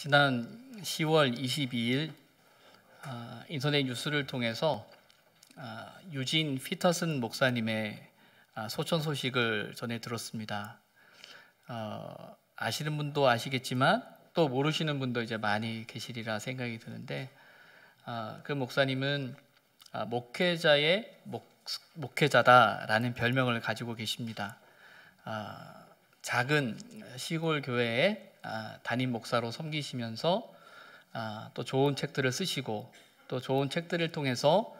지난 10월 22일 인터넷 뉴스를 통해서 유진 피터슨 목사님의 소천 소식을 전해 들었습니다. 아시는 분도 아시겠지만 또 모르시는 분도 이제 많이 계시리라 생각이 드는데, 그 목사님은 목회자의 목회자다라는 별명을 가지고 계십니다. 작은 시골 교회에 담임 목사로 섬기시면서 또 좋은 책들을 쓰시고, 또 좋은 책들을 통해서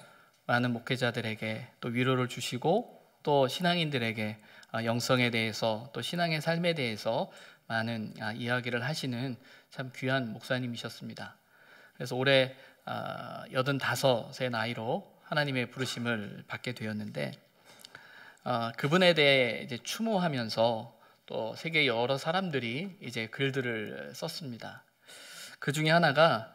많은 목회자들에게 또 위로를 주시고, 또 신앙인들에게 영성에 대해서 또 신앙의 삶에 대해서 많은 이야기를 하시는 참 귀한 목사님이셨습니다. 그래서 올해 85의 나이로 하나님의 부르심을 받게 되었는데, 그분에 대해 이제 추모하면서 또 세계 여러 사람들이 이제 글들을 썼습니다. 그 중에 하나가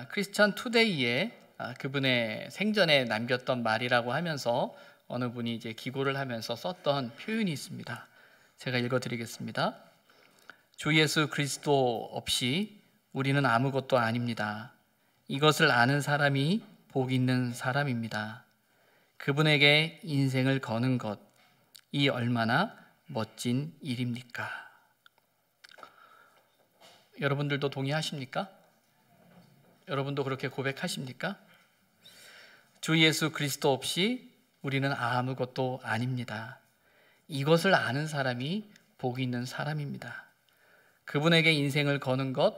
크리스천 투데이에 그분의 생전에 남겼던 말이라고 하면서 어느 분이 이제 기고를 하면서 썼던 표현이 있습니다. 제가 읽어드리겠습니다. 주 예수 그리스도 없이 우리는 아무것도 아닙니다. 이것을 아는 사람이 복 있는 사람입니다. 그분에게 인생을 거는 것, 이 얼마나 멋진 일입니까? 여러분들도 동의하십니까? 여러분도 그렇게 고백하십니까? 주 예수 그리스도 없이 우리는 아무것도 아닙니다. 이것을 아는 사람이 복 있는 사람입니다. 그분에게 인생을 거는 것,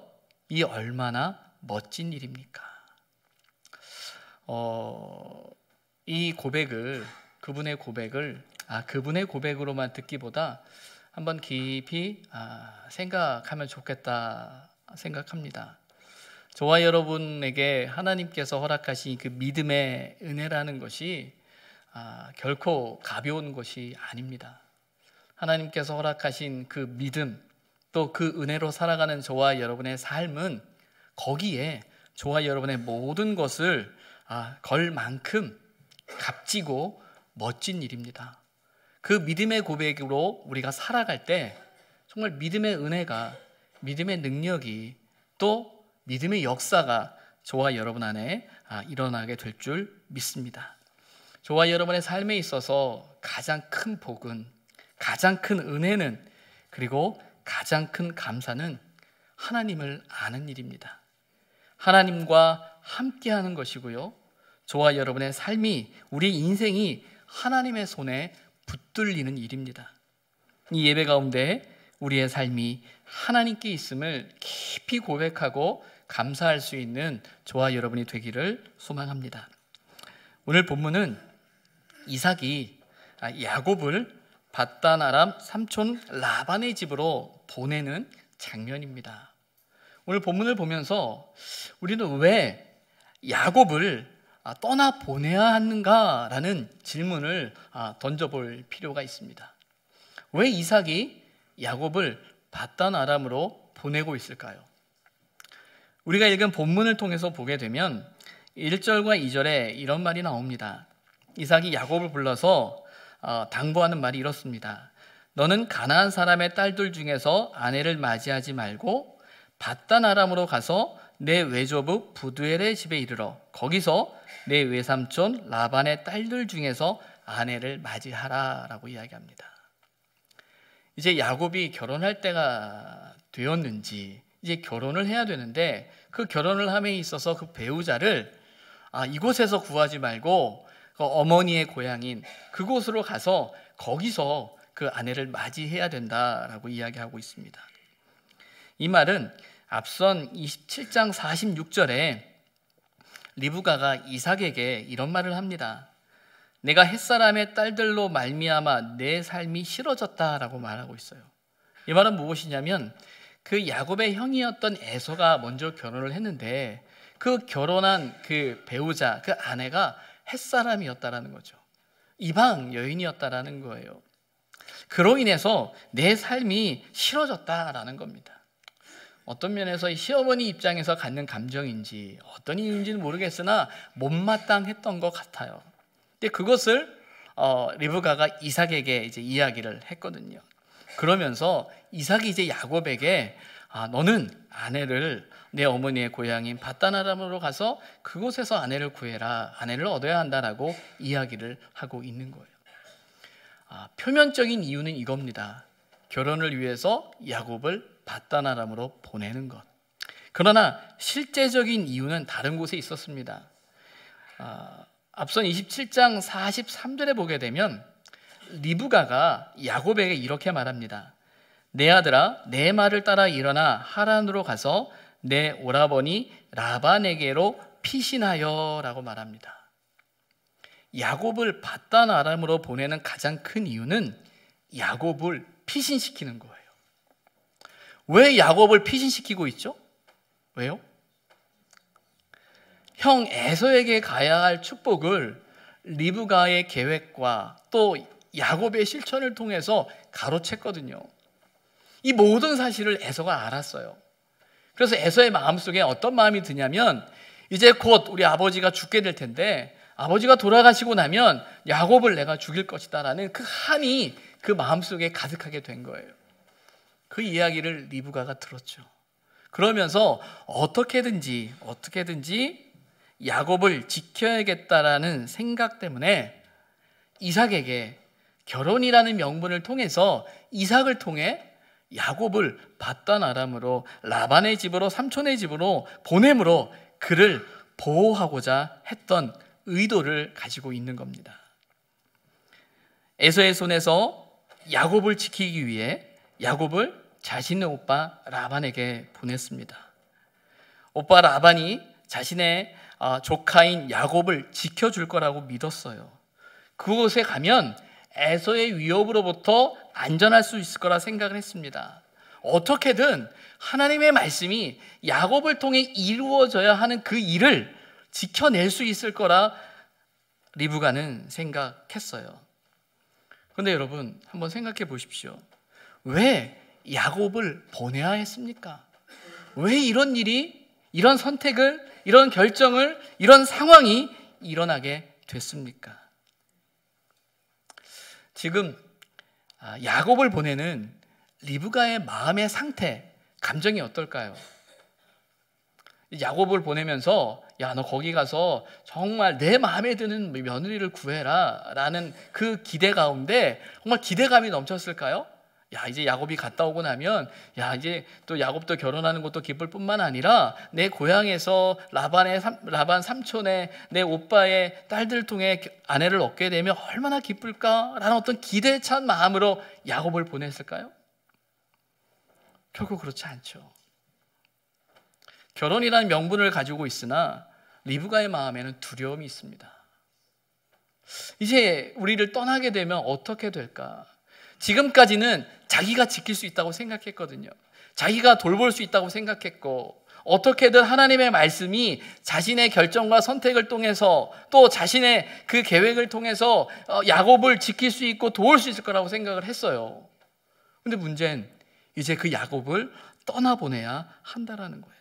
이 얼마나 멋진 일입니까? 이 고백을, 그분의 고백으로만 듣기보다 한번 깊이 생각하면 좋겠다 생각합니다. 저와 여러분에게 하나님께서 허락하신 그 믿음의 은혜라는 것이 결코 가벼운 것이 아닙니다. 하나님께서 허락하신 그 믿음, 또 그 은혜로 살아가는 저와 여러분의 삶은 거기에 저와 여러분의 모든 것을 걸 만큼 값지고 멋진 일입니다. 그 믿음의 고백으로 우리가 살아갈 때 정말 믿음의 은혜가, 믿음의 능력이, 또 믿음의 역사가 저와 여러분 안에 일어나게 될 줄 믿습니다. 저와 여러분의 삶에 있어서 가장 큰 복은, 가장 큰 은혜는, 그리고 가장 큰 감사는 하나님을 아는 일입니다. 하나님과 함께하는 것이고요, 저와 여러분의 삶이, 우리 인생이 하나님의 손에 붙들리는 일입니다. 이 예배 가운데 우리의 삶이 하나님께 있음을 깊이 고백하고 감사할 수 있는 저와 여러분이 되기를 소망합니다. 오늘 본문은 이삭이 야곱을 밧단 아람 삼촌 라반의 집으로 보내는 장면입니다. 오늘 본문을 보면서 우리는 왜 야곱을 떠나 보내야 하는가라는 질문을 던져볼 필요가 있습니다. 왜 이삭이 야곱을 밧단 아람으로 보내고 있을까요? 우리가 읽은 본문을 통해서 보게 되면 1절과 2절에 이런 말이 나옵니다. 이삭이 야곱을 불러서 당부하는 말이 이렇습니다. 너는 가나안 사람의 딸들 중에서 아내를 맞이하지 말고 밧단 아람으로 가서 내 외조부 부두엘의 집에 이르러 거기서 내 외삼촌 라반의 딸들 중에서 아내를 맞이하라 라고 이야기합니다. 이제 야곱이 결혼할 때가 되었는지 이제 결혼을 해야 되는데, 그 결혼을 함에 있어서 그 배우자를 이곳에서 구하지 말고 그 어머니의 고향인 그곳으로 가서 거기서 그 아내를 맞이해야 된다라고 이야기하고 있습니다. 이 말은 앞선 27장 46절에 리브가가 이삭에게 이런 말을 합니다. 내가 햇사람의 딸들로 말미암아 내 삶이 싫어졌다라고 말하고 있어요. 이 말은 무엇이냐면, 그 야곱의 형이었던 에서가 먼저 결혼을 했는데 그 결혼한 그 배우자, 그 아내가 햇사람이었다라는 거죠. 이방 여인이었다라는 거예요. 그로 인해서 내 삶이 싫어졌다라는 겁니다. 어떤 면에서 시어머니 입장에서 갖는 감정인지 어떤 이유인지는 모르겠으나 못마땅했던 것 같아요. 근데 그것을 리브가가 이삭에게 이제 이야기를 했거든요. 그러면서 이삭이 이제 야곱에게 너는 아내를 내 어머니의 고향인 바단 아람으로 가서 그곳에서 아내를 구해라. 아내를 얻어야 한다라고 이야기를 하고 있는 거예요. 표면적인 이유는 이겁니다. 결혼을 위해서 야곱을 바단 아람으로 보내는 것. 그러나 실제적인 이유는 다른 곳에 있었습니다. 앞선 27장 43절에 보게 되면 리브가가 야곱에게 이렇게 말합니다. 내 아들아, 내 말을 따라 일어나 하란으로 가서 내 오라버니 라반에게로 피신하여 라고 말합니다. 야곱을 바단 아람으로 보내는 가장 큰 이유는 야곱을 피신시키는 거예요. 왜 야곱을 피신시키고 있죠? 왜요? 형 에서에게 가야 할 축복을 리브가의 계획과 또 야곱의 실천을 통해서 가로챘거든요. 이 모든 사실을 에서가 알았어요. 그래서 에서의 마음속에 어떤 마음이 드냐면 이제 곧 우리 아버지가 죽게 될 텐데 아버지가 돌아가시고 나면 야곱을 내가 죽일 것이다 라는 그 한이 그 마음속에 가득하게 된 거예요. 그 이야기를 리브가가 들었죠. 그러면서 어떻게든지 야곱을 지켜야겠다라는 생각 때문에 이삭에게 결혼이라는 명분을 통해서 이삭을 통해 야곱을 바단 아람으로 라반의 집으로 삼촌의 집으로 보냄으로 그를 보호하고자 했던 의도를 가지고 있는 겁니다. 에서의 손에서 야곱을 지키기 위해 야곱을 자신의 오빠 라반에게 보냈습니다. 오빠 라반이 자신의 조카인 야곱을 지켜줄 거라고 믿었어요. 그곳에 가면 에서의 위협으로부터 안전할 수 있을 거라 생각을 했습니다. 어떻게든 하나님의 말씀이 야곱을 통해 이루어져야 하는 그 일을 지켜낼 수 있을 거라 리브가는 생각했어요. 그런데 여러분 한번 생각해 보십시오. 왜 야곱을 보내야 했습니까? 왜 이런 일이, 이런 선택을, 이런 결정을, 이런 상황이 일어나게 됐습니까? 지금 야곱을 보내는 리브가의 마음의 상태, 감정이 어떨까요? 야곱을 보내면서 야, 너 거기 가서 정말 내 마음에 드는 며느리를 구해라 라는 그 기대 가운데 정말 기대감이 넘쳤을까요? 야, 이제 야곱이 갔다 오고 나면 야, 이제 또 야곱도 결혼하는 것도 기쁠 뿐만 아니라 내 고향에서 라반 삼촌의 내 오빠의 딸들 통해 아내를 얻게 되면 얼마나 기쁠까라는 어떤 기대에 찬 마음으로 야곱을 보냈을까요? 결국 그렇지 않죠. 결혼이라는 명분을 가지고 있으나 리브가의 마음에는 두려움이 있습니다. 이제 우리를 떠나게 되면 어떻게 될까? 지금까지는 자기가 지킬 수 있다고 생각했거든요. 자기가 돌볼 수 있다고 생각했고 어떻게든 하나님의 말씀이 자신의 결정과 선택을 통해서 또 자신의 그 계획을 통해서 야곱을 지킬 수 있고 도울 수 있을 거라고 생각을 했어요. 그런데 문제는 이제 그 야곱을 떠나보내야 한다라는 거예요.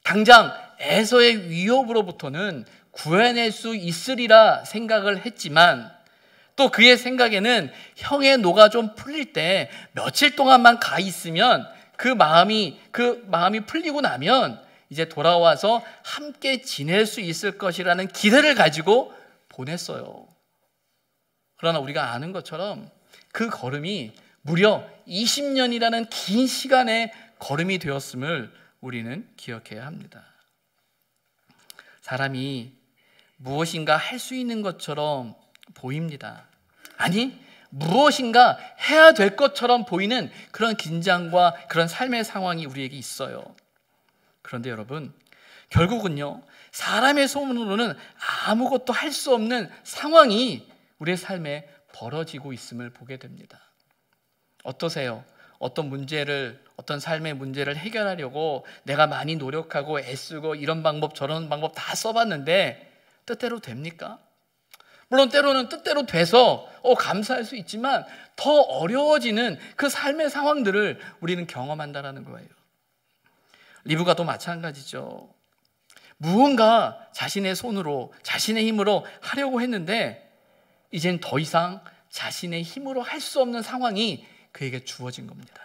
당장 에서의 위협으로부터는 구해낼 수 있으리라 생각을 했지만 또 그의 생각에는 형의 노가 좀 풀릴 때 며칠 동안만 가 있으면 그 마음이 풀리고 나면 이제 돌아와서 함께 지낼 수 있을 것이라는 기대를 가지고 보냈어요. 그러나 우리가 아는 것처럼 그 걸음이 무려 20년이라는 긴 시간의 걸음이 되었음을 우리는 기억해야 합니다. 사람이 무엇인가 할 수 있는 것처럼 보입니다. 아니, 무엇인가 해야 될 것처럼 보이는 그런 긴장과 그런 삶의 상황이 우리에게 있어요. 그런데 여러분, 결국은요, 사람의 소문으로는 아무것도 할 수 없는 상황이 우리의 삶에 벌어지고 있음을 보게 됩니다. 어떠세요? 어떤 삶의 문제를 해결하려고 내가 많이 노력하고 애쓰고 이런 방법 저런 방법 다 써봤는데 뜻대로 됩니까? 물론 때로는 뜻대로 돼서 감사할 수 있지만 더 어려워지는 그 삶의 상황들을 우리는 경험한다는 거예요. 리브가도 마찬가지죠. 무언가 자신의 손으로 자신의 힘으로 하려고 했는데 이젠 더 이상 자신의 힘으로 할 수 없는 상황이 그에게 주어진 겁니다.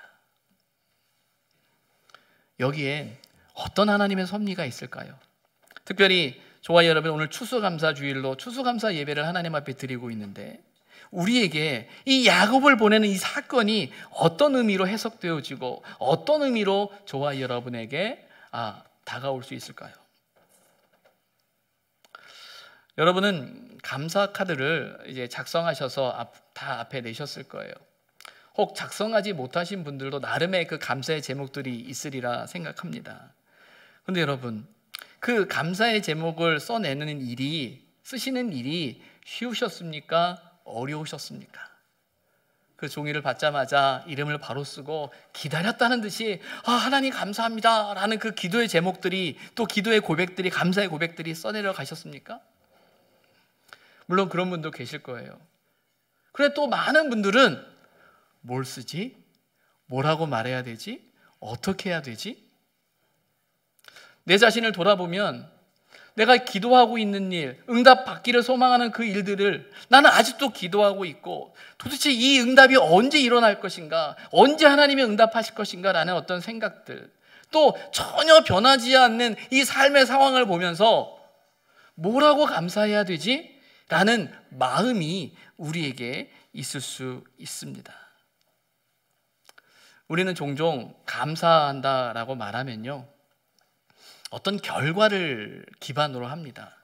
여기엔 어떤 하나님의 섭리가 있을까요? 특별히 저와 여러분 오늘 추수감사 주일로 추수감사 예배를 하나님 앞에 드리고 있는데 우리에게 이 야곱을 보내는 이 사건이 어떤 의미로 해석되어지고 어떤 의미로 저와 여러분에게 다가올 수 있을까요? 여러분은 감사 카드를 이제 작성하셔서 다 앞에 내셨을 거예요. 혹 작성하지 못하신 분들도 나름의 그 감사의 제목들이 있으리라 생각합니다. 그런데 여러분, 그 감사의 제목을 쓰시는 일이 쉬우셨습니까? 어려우셨습니까? 그 종이를 받자마자 이름을 바로 쓰고 기다렸다는 듯이 하나님 감사합니다 라는 그 기도의 제목들이, 또 기도의 고백들이, 감사의 고백들이 써내려 가셨습니까? 물론 그런 분도 계실 거예요. 그런데 또 많은 분들은 뭘 쓰지? 뭐라고 말해야 되지? 어떻게 해야 되지? 내 자신을 돌아보면 내가 기도하고 있는 일, 응답 받기를 소망하는 그 일들을 나는 아직도 기도하고 있고, 도대체 이 응답이 언제 일어날 것인가, 언제 하나님이 응답하실 것인가 라는 어떤 생각들, 또 전혀 변하지 않는 이 삶의 상황을 보면서 뭐라고 감사해야 되지? 라는 마음이 우리에게 있을 수 있습니다. 우리는 종종 감사한다라고 말하면요, 어떤 결과를 기반으로 합니다.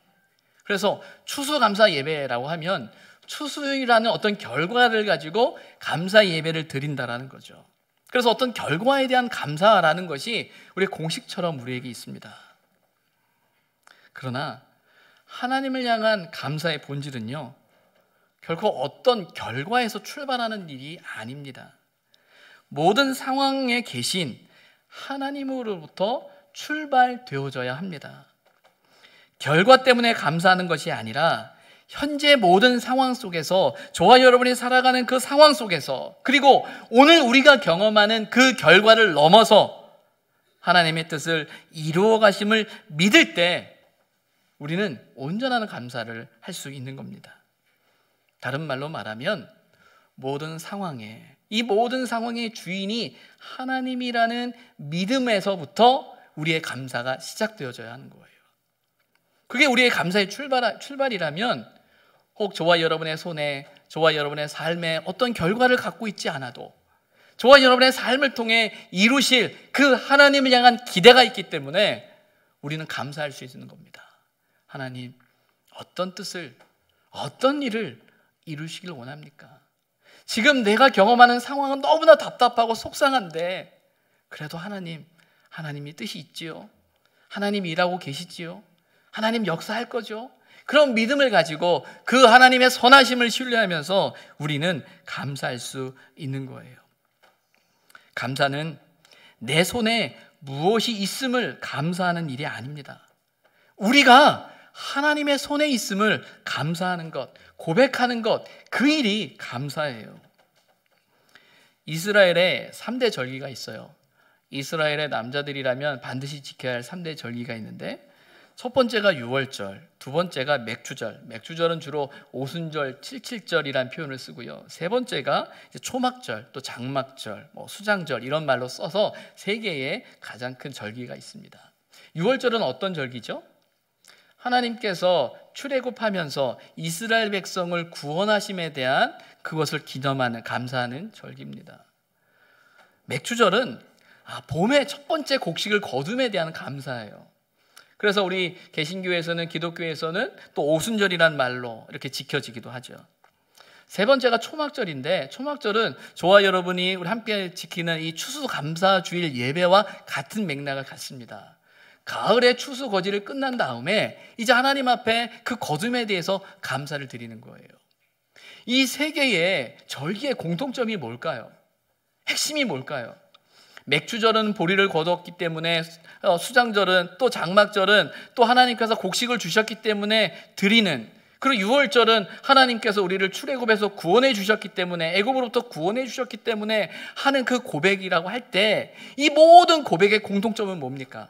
그래서 추수감사 예배라고 하면 추수이라는 어떤 결과를 가지고 감사 예배를 드린다라는 거죠. 그래서 어떤 결과에 대한 감사라는 것이 우리 공식처럼 우리에게 있습니다. 그러나 하나님을 향한 감사의 본질은요, 결코 어떤 결과에서 출발하는 일이 아닙니다. 모든 상황에 계신 하나님으로부터 출발되어져야 합니다. 결과 때문에 감사하는 것이 아니라 현재 모든 상황 속에서, 저와 여러분이 살아가는 그 상황 속에서, 그리고 오늘 우리가 경험하는 그 결과를 넘어서 하나님의 뜻을 이루어 가심을 믿을 때 우리는 온전한 감사를 할 수 있는 겁니다. 다른 말로 말하면 이 모든 상황의 주인이 하나님이라는 믿음에서부터 우리의 감사가 시작되어져야 하는 거예요. 그게 우리의 감사의 출발이라면, 혹 저와 여러분의 손에, 저와 여러분의 삶에 어떤 결과를 갖고 있지 않아도 저와 여러분의 삶을 통해 이루실 그 하나님을 향한 기대가 있기 때문에 우리는 감사할 수 있는 겁니다. 하나님, 어떤 뜻을, 어떤 일을 이루시길 원합니까? 지금 내가 경험하는 상황은 너무나 답답하고 속상한데 그래도 하나님이 뜻이 있지요. 하나님이 일하고 계시지요. 하나님 역사할 거죠. 그런 믿음을 가지고 그 하나님의 선하심을 신뢰하면서 우리는 감사할 수 있는 거예요. 감사는 내 손에 무엇이 있음을 감사하는 일이 아닙니다. 우리가 하나님의 손에 있음을 감사하는 것, 고백하는 것, 그 일이 감사예요. 이스라엘에 3대 절기가 있어요. 이스라엘의 남자들이라면 반드시 지켜야 할 3대 절기가 있는데, 첫 번째가 유월절, 두 번째가 맥주절. 맥주절은 주로 오순절, 칠칠절이라는 표현을 쓰고요. 세 번째가 초막절, 또 장막절, 수장절 이런 말로 써서 세 개의 가장 큰 절기가 있습니다. 유월절은 어떤 절기죠? 하나님께서 출애굽하면서 이스라엘 백성을 구원하심에 대한 그것을 기념하는, 감사하는 절기입니다. 맥주절은 봄의 첫 번째 곡식을 거둠에 대한 감사예요. 그래서 우리 개신교에서는, 기독교에서는 또 오순절이란 말로 이렇게 지켜지기도 하죠. 세 번째가 초막절인데, 초막절은 저와 여러분이 우리 함께 지키는 이 추수감사주일 예배와 같은 맥락을 갖습니다. 가을에 추수 거지를 끝난 다음에 이제 하나님 앞에 그 거둠에 대해서 감사를 드리는 거예요. 이 세 개의 절기의 공통점이 뭘까요? 핵심이 뭘까요? 맥주절은 보리를 거두었기 때문에, 수장절은, 또 장막절은 또 하나님께서 곡식을 주셨기 때문에 드리는, 그리고 유월절은 하나님께서 우리를 출애굽에서 구원해 주셨기 때문에, 애굽으로부터 구원해 주셨기 때문에 하는 그 고백이라고 할 때, 이 모든 고백의 공통점은 뭡니까?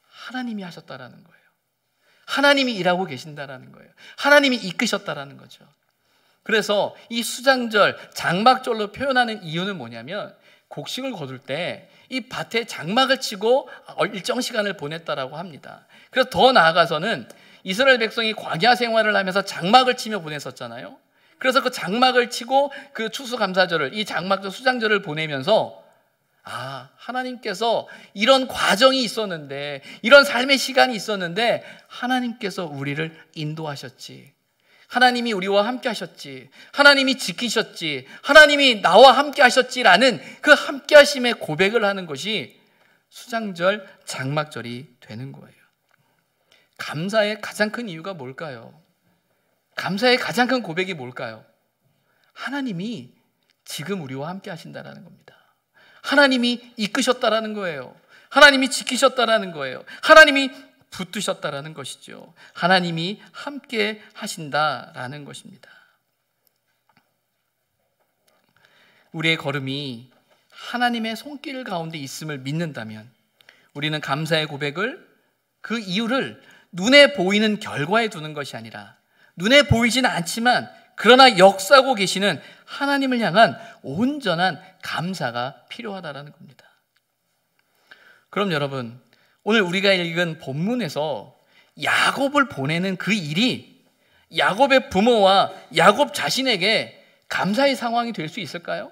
하나님이 하셨다라는 거예요. 하나님이 일하고 계신다라는 거예요. 하나님이 이끄셨다라는 거죠. 그래서 이 수장절, 장막절로 표현하는 이유는 뭐냐면, 곡식을 거둘 때 이 밭에 장막을 치고 일정 시간을 보냈다라고 합니다. 그래서 더 나아가서는 이스라엘 백성이 광야 생활을 하면서 장막을 치며 보냈었잖아요. 그래서 그 장막을 치고 그 추수감사절을, 이 장막절 수장절을 보내면서 하나님께서 이런 과정이 있었는데, 이런 삶의 시간이 있었는데 하나님께서 우리를 인도하셨지, 하나님이 우리와 함께 하셨지, 하나님이 지키셨지, 하나님이 나와 함께 하셨지라는 그 함께 하심의 고백을 하는 것이 수장절, 장막절이 되는 거예요. 감사의 가장 큰 이유가 뭘까요? 감사의 가장 큰 고백이 뭘까요? 하나님이 지금 우리와 함께 하신다라는 겁니다. 하나님이 이끄셨다라는 거예요. 하나님이 지키셨다라는 거예요. 하나님이 붙드셨다라는 것이죠. 하나님이 함께 하신다라는 것입니다. 우리의 걸음이 하나님의 손길 가운데 있음을 믿는다면 우리는 감사의 고백을, 그 이유를 눈에 보이는 결과에 두는 것이 아니라, 눈에 보이지는 않지만 그러나 역사하고 계시는 하나님을 향한 온전한 감사가 필요하다라는 겁니다. 그럼 여러분, 오늘 우리가 읽은 본문에서 야곱을 보내는 그 일이 야곱의 부모와 야곱 자신에게 감사의 상황이 될 수 있을까요?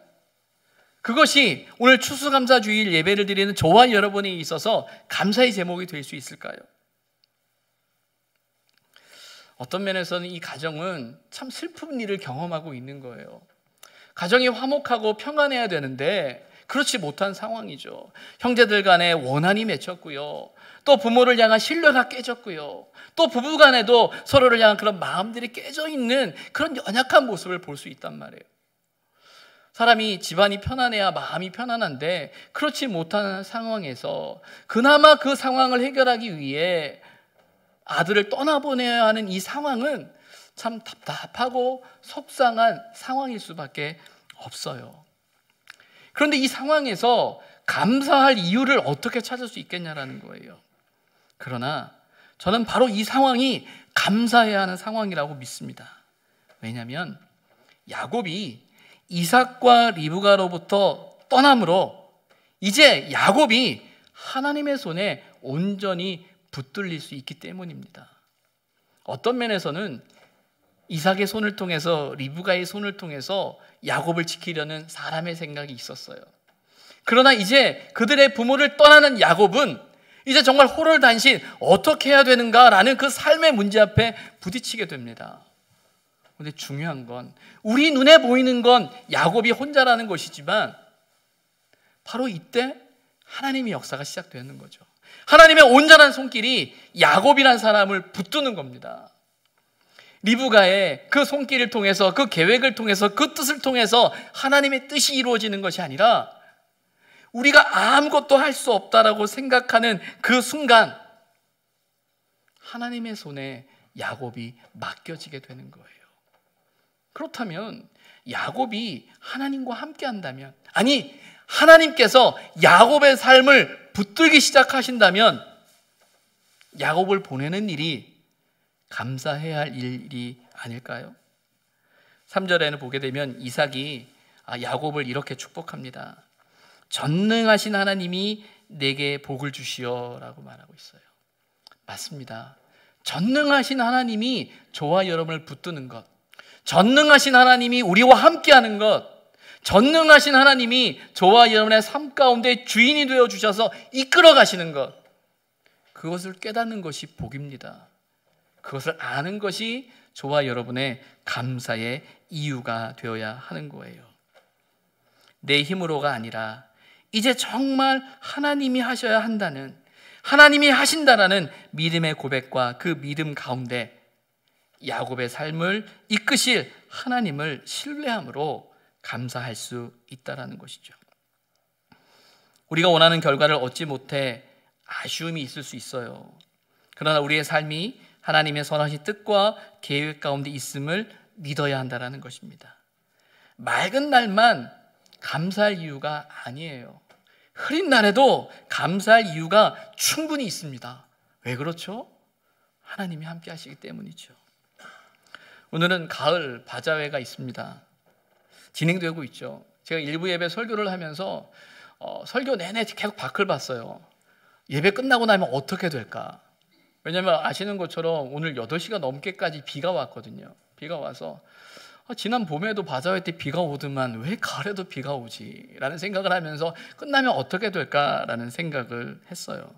그것이 오늘 추수감사주일 예배를 드리는 저와 여러분에 있어서 감사의 제목이 될 수 있을까요? 어떤 면에서는 이 가정은 참 슬픈 일을 경험하고 있는 거예요. 가정이 화목하고 평안해야 되는데 그렇지 못한 상황이죠. 형제들 간에 원한이 맺혔고요, 또 부모를 향한 신뢰가 깨졌고요, 또 부부 간에도 서로를 향한 그런 마음들이 깨져 있는 그런 연약한 모습을 볼 수 있단 말이에요. 사람이 집안이 편안해야 마음이 편안한데 그렇지 못한 상황에서 그나마 그 상황을 해결하기 위해 아들을 떠나보내야 하는 이 상황은 참 답답하고 속상한 상황일 수밖에 없어요. 그런데 이 상황에서 감사할 이유를 어떻게 찾을 수 있겠냐라는 거예요. 그러나 저는 바로 이 상황이 감사해야 하는 상황이라고 믿습니다. 왜냐하면 야곱이 이삭과 리브가로부터 떠남으로 이제 야곱이 하나님의 손에 온전히 붙들릴 수 있기 때문입니다. 어떤 면에서는 이삭의 손을 통해서, 리브가의 손을 통해서 야곱을 지키려는 사람의 생각이 있었어요. 그러나 이제 그들의 부모를 떠나는 야곱은 이제 정말 호롤단신 어떻게 해야 되는가라는 그 삶의 문제 앞에 부딪히게 됩니다. 그런데 중요한 건, 우리 눈에 보이는 건 야곱이 혼자라는 것이지만 바로 이때 하나님의 역사가 시작되는 거죠. 하나님의 온전한 손길이 야곱이라는 사람을 붙드는 겁니다. 리브가의 그 손길을 통해서, 그 계획을 통해서, 그 뜻을 통해서 하나님의 뜻이 이루어지는 것이 아니라 우리가 아무것도 할 수 없다라고 생각하는 그 순간 하나님의 손에 야곱이 맡겨지게 되는 거예요. 그렇다면 야곱이 하나님과 함께 한다면, 아니 하나님께서 야곱의 삶을 붙들기 시작하신다면 야곱을 보내는 일이 감사해야 할 일이 아닐까요? 3절에는 보게 되면 이삭이 야곱을 이렇게 축복합니다. 전능하신 하나님이 내게 복을 주시오 라고 말하고 있어요. 맞습니다. 전능하신 하나님이 저와 여러분을 붙드는 것, 전능하신 하나님이 우리와 함께하는 것, 전능하신 하나님이 저와 여러분의 삶 가운데 주인이 되어 주셔서 이끌어 가시는 것, 그것을 깨닫는 것이 복입니다. 그것을 아는 것이 저와 여러분의 감사의 이유가 되어야 하는 거예요. 내 힘으로가 아니라 이제 정말 하나님이 하셔야 한다는, 하나님이 하신다라는 믿음의 고백과 그 믿음 가운데 야곱의 삶을 이끄실 하나님을 신뢰함으로 감사할 수 있다라는 것이죠. 우리가 원하는 결과를 얻지 못해 아쉬움이 있을 수 있어요. 그러나 우리의 삶이 하나님의 선하신 뜻과 계획 가운데 있음을 믿어야 한다는 것입니다. 맑은 날만 감사할 이유가 아니에요. 흐린 날에도 감사할 이유가 충분히 있습니다. 왜 그렇죠? 하나님이 함께 하시기 때문이죠. 오늘은 가을 바자회가 있습니다. 진행되고 있죠. 제가 일부 예배 설교를 하면서 설교 내내 계속 밖을 봤어요. 예배 끝나고 나면 어떻게 될까? 왜냐하면 아시는 것처럼 오늘 8시가 넘게까지 비가 왔거든요. 비가 와서 지난 봄에도 바자회 때 비가 오더만 왜 가을에도 비가 오지? 라는 생각을 하면서 끝나면 어떻게 될까라는 생각을 했어요.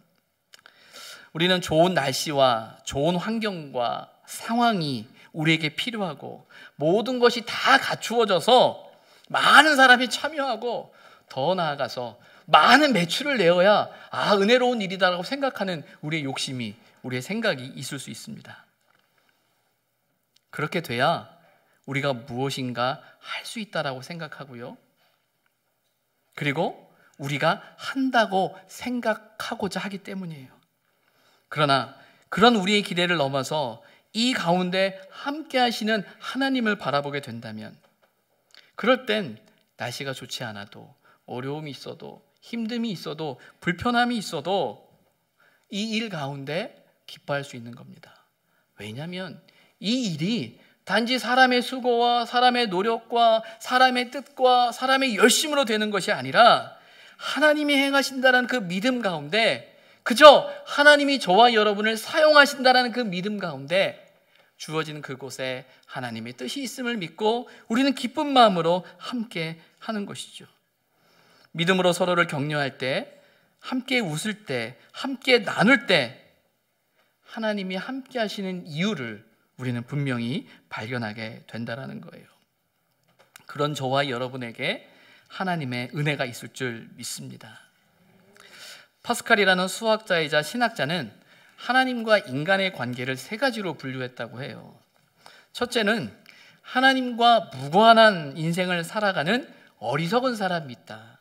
우리는 좋은 날씨와 좋은 환경과 상황이 우리에게 필요하고 모든 것이 다 갖추어져서 많은 사람이 참여하고 더 나아가서 많은 매출을 내어야 은혜로운 일이다라고 생각하는 우리의 욕심이, 우리의 생각이 있을 수 있습니다. 그렇게 돼야 우리가 무엇인가 할 수 있다라고 생각하고요. 그리고 우리가 한다고 생각하고자 하기 때문이에요. 그러나 그런 우리의 기대를 넘어서 이 가운데 함께 하시는 하나님을 바라보게 된다면, 그럴 땐 날씨가 좋지 않아도, 어려움이 있어도, 힘듦이 있어도, 불편함이 있어도 이 일 가운데 기뻐할 수 있는 겁니다. 왜냐하면 이 일이 단지 사람의 수고와 사람의 노력과 사람의 뜻과 사람의 열심으로 되는 것이 아니라 하나님이 행하신다는 그 믿음 가운데, 그저 하나님이 저와 여러분을 사용하신다는 그 믿음 가운데 주어진 그곳에 하나님의 뜻이 있음을 믿고 우리는 기쁜 마음으로 함께 하는 것이죠. 믿음으로 서로를 격려할 때, 함께 웃을 때, 함께 나눌 때 하나님이 함께 하시는 이유를 우리는 분명히 발견하게 된다는 거예요. 그런 저와 여러분에게 하나님의 은혜가 있을 줄 믿습니다. 파스칼이라는 수학자이자 신학자는 하나님과 인간의 관계를 3가지로 분류했다고 해요. 첫째는 하나님과 무관한 인생을 살아가는 어리석은 사람이 있다.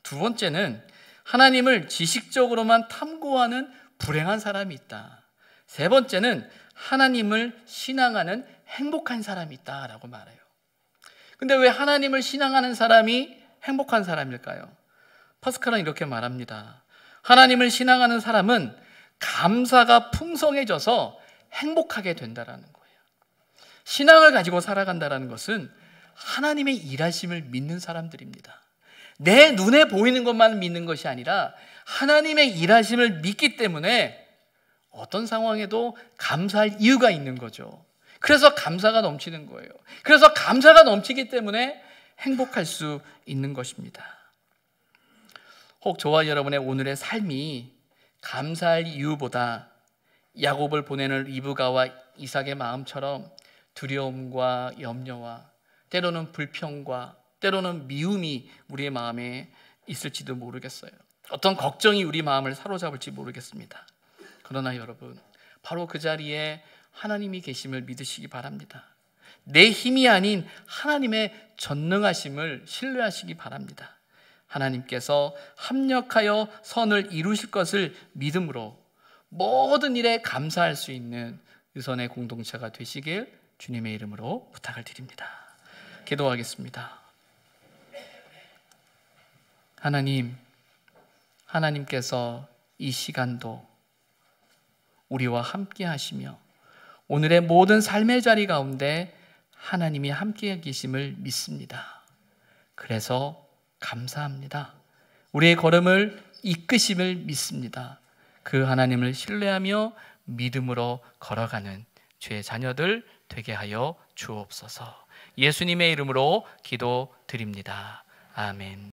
두 번째는 하나님을 지식적으로만 탐구하는 불행한 사람이 있다. 세 번째는 하나님을 신앙하는 행복한 사람이 있다라고 말해요. 근데 왜 하나님을 신앙하는 사람이 행복한 사람일까요? 파스칼은 이렇게 말합니다. 하나님을 신앙하는 사람은 감사가 풍성해져서 행복하게 된다라는 거예요. 신앙을 가지고 살아간다는 것은 하나님의 일하심을 믿는 사람들입니다. 내 눈에 보이는 것만 믿는 것이 아니라 하나님의 일하심을 믿기 때문에 어떤 상황에도 감사할 이유가 있는 거죠. 그래서 감사가 넘치는 거예요. 그래서 감사가 넘치기 때문에 행복할 수 있는 것입니다. 혹 저와 여러분의 오늘의 삶이 감사할 이유보다 야곱을 보내는 리브가와 이삭의 마음처럼 두려움과 염려와 때로는 불평과 때로는 미움이 우리의 마음에 있을지도 모르겠어요. 어떤 걱정이 우리 마음을 사로잡을지 모르겠습니다. 그러나 여러분, 바로 그 자리에 하나님이 계심을 믿으시기 바랍니다. 내 힘이 아닌 하나님의 전능하심을 신뢰하시기 바랍니다. 하나님께서 합력하여 선을 이루실 것을 믿음으로 모든 일에 감사할 수 있는 유선의 공동체가 되시길 주님의 이름으로 부탁을 드립니다. 기도하겠습니다. 하나님께서 이 시간도 우리와 함께 하시며 오늘의 모든 삶의 자리 가운데 하나님이 함께 계심을 믿습니다. 그래서 감사합니다. 우리의 걸음을 이끄심을 믿습니다. 그 하나님을 신뢰하며 믿음으로 걸어가는 주의 자녀들 되게 하여 주옵소서. 예수님의 이름으로 기도드립니다. 아멘.